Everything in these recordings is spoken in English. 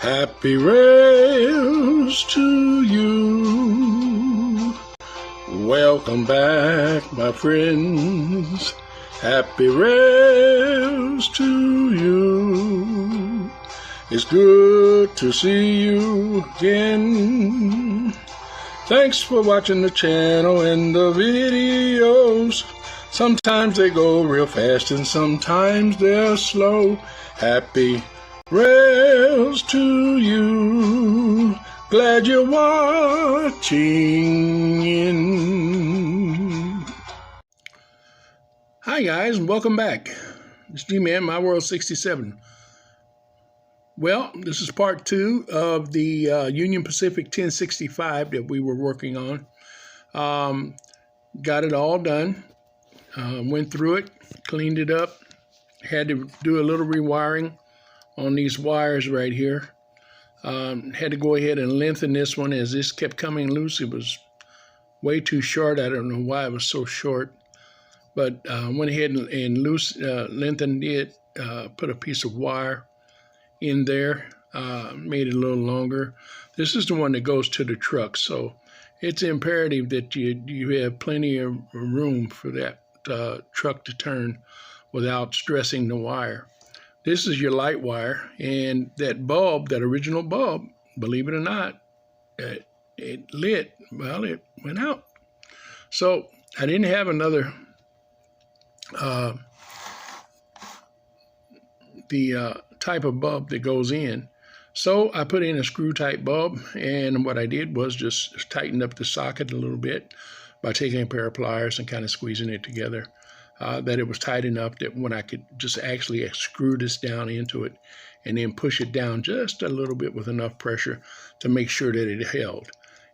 Happy Rails to you. Welcome back, my friends. Happy Rails to you. It's good to see you again. Thanks for watching the channel and the videos. Sometimes they go real fast and sometimes they're slow. Happy Rails to you. Glad you're watching. Hi guys, and welcome back. It's GMan, My World 67. Well, this is part 2 of the Union Pacific 1065 that we were working on. Got it all done. Went through it, cleaned it up. Had to do a little rewiring on these wires right here. Had to go ahead and lengthen this one as this kept coming loose. It was way too short. I don't know why it was so short, but went ahead and lengthened it, put a piece of wire in there, made it a little longer. This is the one that goes to the truck, so it's imperative that you have plenty of room for that truck to turn without stressing the wire. This is your light wire, and that bulb, that original bulb, believe it or not, it lit. Well, it went out. So I didn't have another type of bulb that goes in. So I put in a screw type bulb, and what I did was just tighten up the socket a little bit by taking a pair of pliers and kind of squeezing it together. That it was tight enough that when I could just actually screw this down into it and then push it down just a little bit with enough pressure to make sure that it held.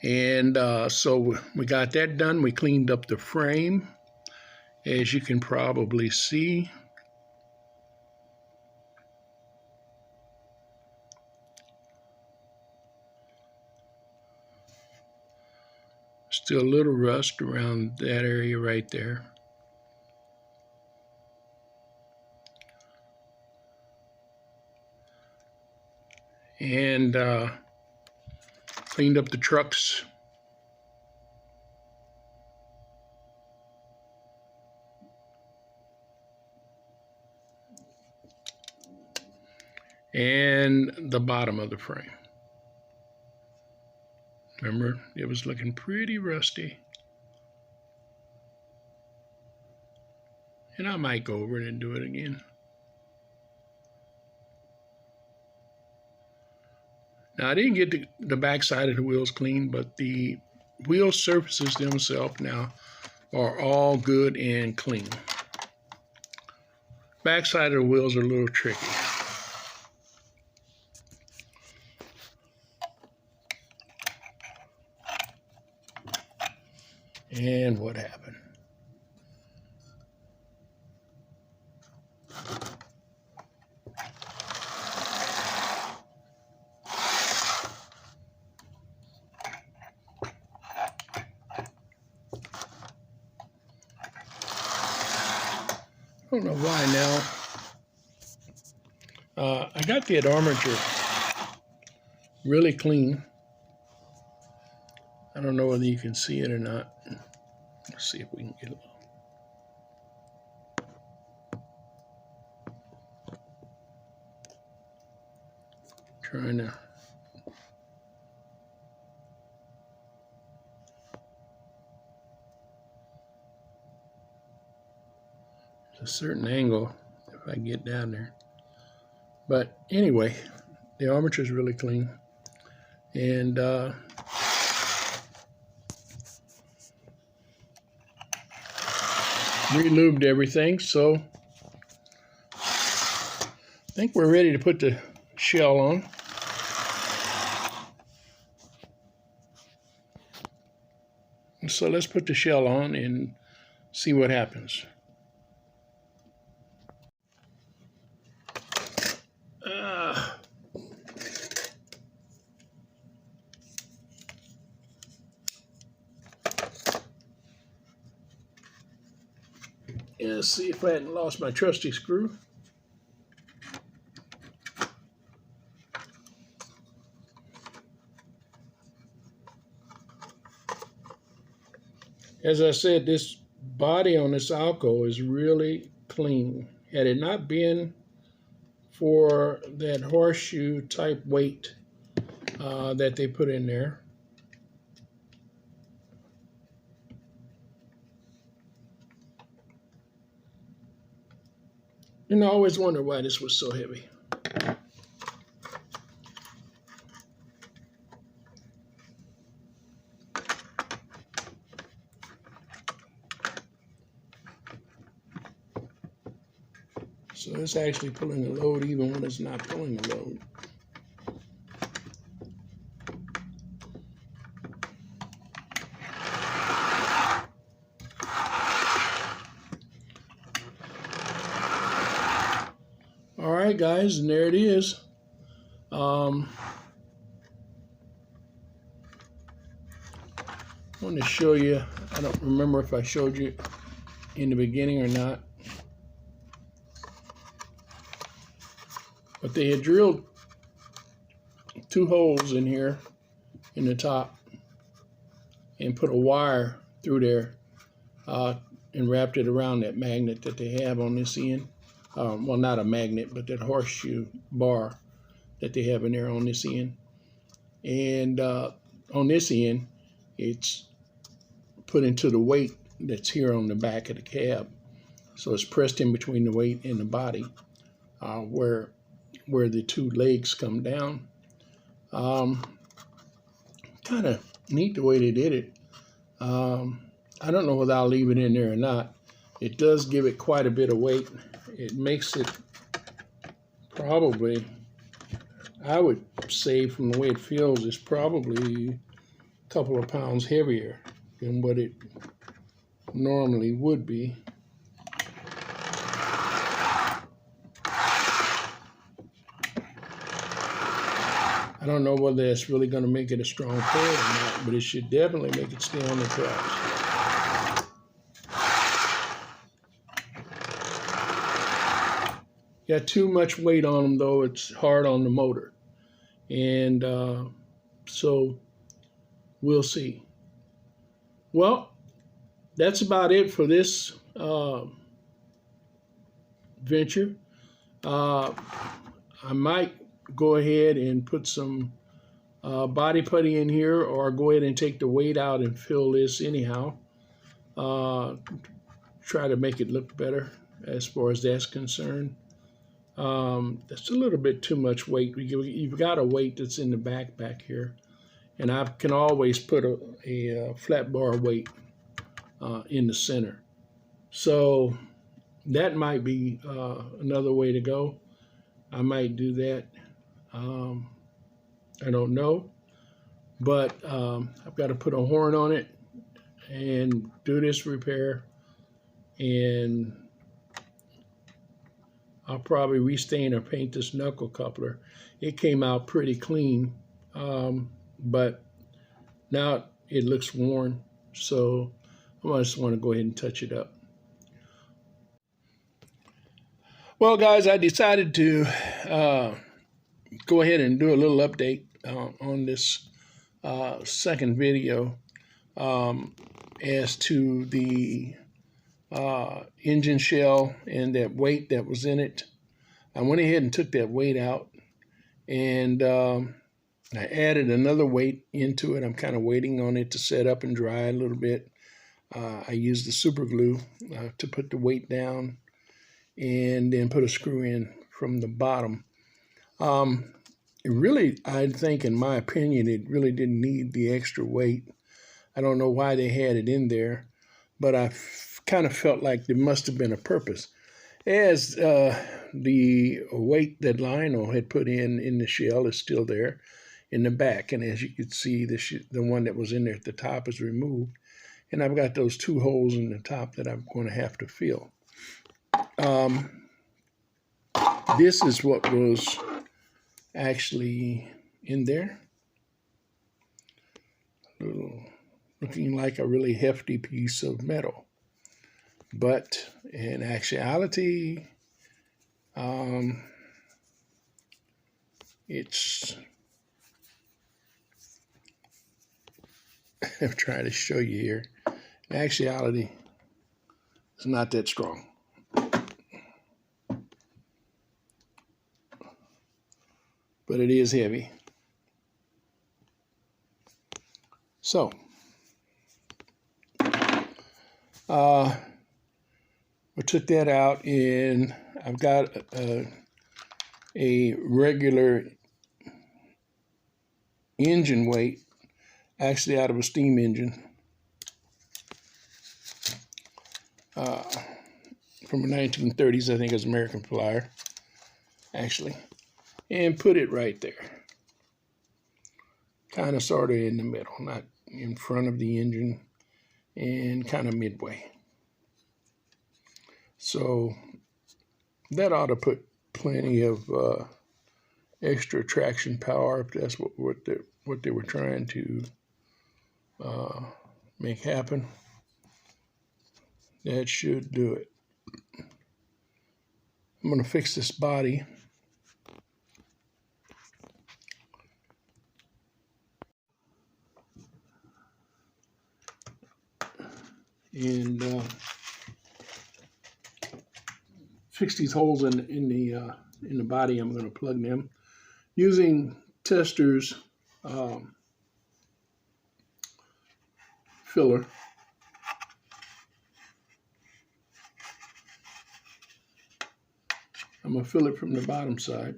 And so we got that done. We cleaned up the frame, as you can probably see. Still a little rust around that area right there. And cleaned up the trucks. And the bottom of the frame. Remember, it was looking pretty rusty. And I might go over it and do it again. Now, I didn't get the back side of the wheels clean, but the wheel surfaces themselves now are all good and clean. Back side of the wheels are a little tricky. And what happened? I don't know why now. I got the armature really clean. I don't know whether you can see it or not. Let's see if we can get a little. Trying to. A certain angle if I get down there, but anyway, the armature is really clean, and re-lubed everything, so I think we're ready to put the shell on. And so let's put the shell on and see what happens. And let's see if I hadn't lost my trusty screw. As I said, this body on this Alco is really clean. Had it not been for that horseshoe type weight that they put in there, and I always wondered why this was so heavy. So it's actually pulling a load even when it's not pulling a load. All right, guys, and there it is. I want to show you, I don't remember if I showed you in the beginning or not, but they had drilled 2 holes in here in the top and put a wire through there and wrapped it around that magnet that they have on this end. Well, not a magnet, but that horseshoe bar that they have in there on this end. And on this end, it's put into the weight that's here on the back of the cab. So it's pressed in between the weight and the body where the 2 legs come down. Kind of neat the way they did it. I don't know whether I'll leave it in there or not. It does give it quite a bit of weight. It makes it probably, I would say from the way it feels, it's probably a couple of pounds heavier than what it normally would be. I don't know whether that's really going to make it a strong pull or not, but it should definitely make it stay on the tracks. Got too much weight on them, though. It's hard on the motor. And so we'll see. Well, that's about it for this venture. I might go ahead and put some body putty in here, or go ahead and take the weight out and fill this anyhow. Try to make it look better as far as that's concerned. That's a little bit too much weight. You've got a weight that's in the back here, and I can always put a flat bar weight in the center. So that might be another way to go. I might do that. I don't know, but I've got to put a horn on it and do this repair, and I'll probably restain or paint this knuckle coupler. It came out pretty clean, but now it looks worn, so I just want to go ahead and touch it up. Well, guys, I decided to go ahead and do a little update on this second video as to the engine shell and that weight that was in it. I went ahead and took that weight out, and I added another weight into it. I'm kind of waiting on it to set up and dry a little bit. I used the super glue to put the weight down, and then put a screw in from the bottom. It really, I think, in my opinion, it really didn't need the extra weight. I don't know why they had it in there, but I kind of felt like there must have been a purpose. As the weight that Lionel had put in the shell is still there in the back, and as you can see, the one that was in there at the top is removed, and I've got those 2 holes in the top that I'm going to have to fill. This is what was actually in there. Looking like a really hefty piece of metal. But in actuality, it's, I'm trying to show you here. In actuality, it's not that strong. But it is heavy. So, we took that out, and I've got a regular engine weight, actually out of a steam engine, from the 1930s, I think, as American plier, actually, and put it right there, kind of sort of in the middle, not in front of the engine, and kind of midway. So that ought to put plenty of extra traction power, if that's what they were trying to make happen. That should do it. I'm going to fix this body. And fix these holes in the body. I'm going to plug them using Testors filler. I'm going to fill it from the bottom side.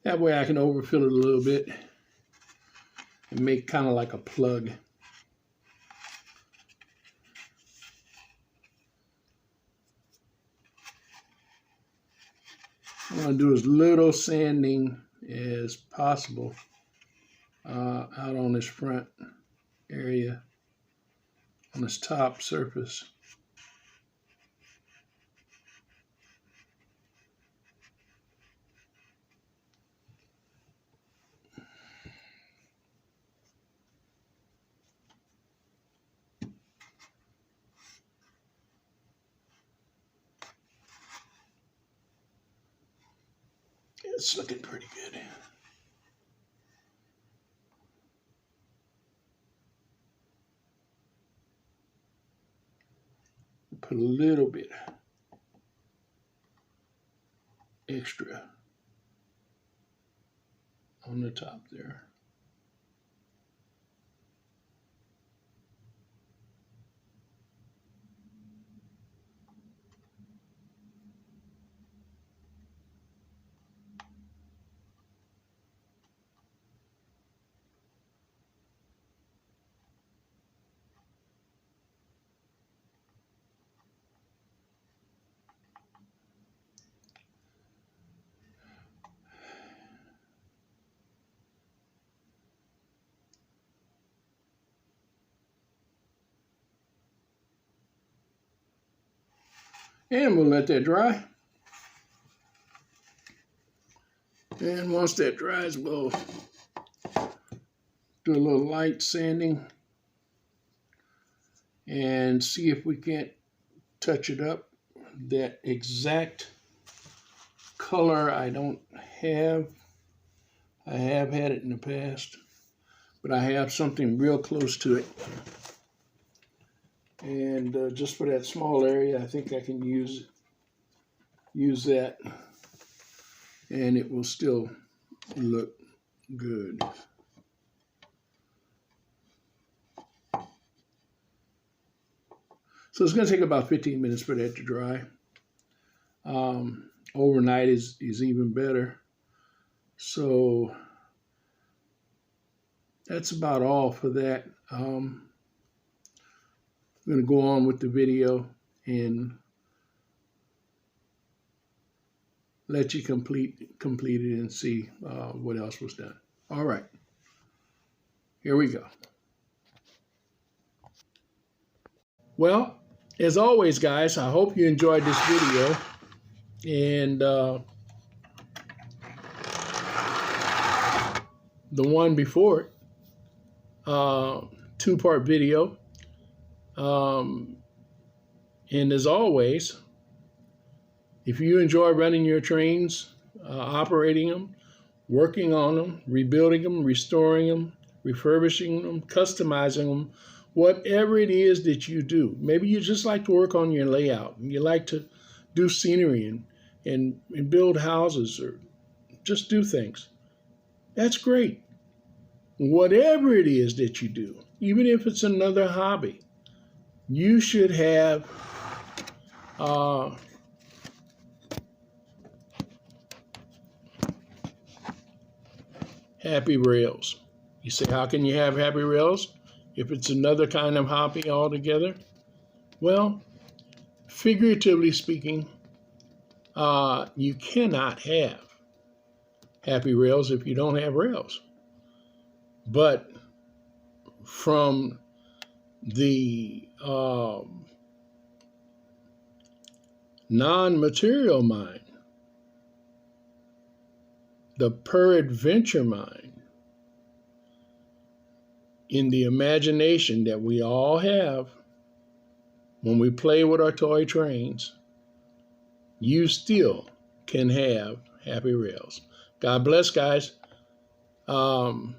That way I can overfill it a little bit and make kind of like a plug. I'm going to do as little sanding as possible out on this front area, on this top surface. It's looking pretty good. Put a little bit extra on the top there. And we'll let that dry. And once that dries, we'll do a little light sanding and see if we can't touch it up. That exact color I don't have. I have had it in the past, but I have something real close to it. And just for that small area, I think I can use that, and it will still look good. So it's going to take about 15 minutes for that to dry. Overnight is even better. So that's about all for that. I'm going to go on with the video and let you complete it and see what else was done. All right, here we go. Well, as always, guys, I hope you enjoyed this video. And the one before it, two-part video. And as always, if you enjoy running your trains, operating them, working on them, rebuilding them, restoring them, refurbishing them, customizing them, whatever it is that you do, maybe you just like to work on your layout, and you like to do scenery and build houses or just do things. That's great. Whatever it is that you do, even if it's another hobby, you should have HappyRails. You say, how can you have HappyRails if it's another kind of hobby altogether? Well, figuratively speaking, you cannot have HappyRails if you don't have rails. But from the non-material mind, the peradventure mind, in the imagination that we all have when we play with our toy trains, you still can have HappyRails. God bless, guys. And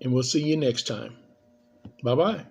we'll see you next time. Bye-bye.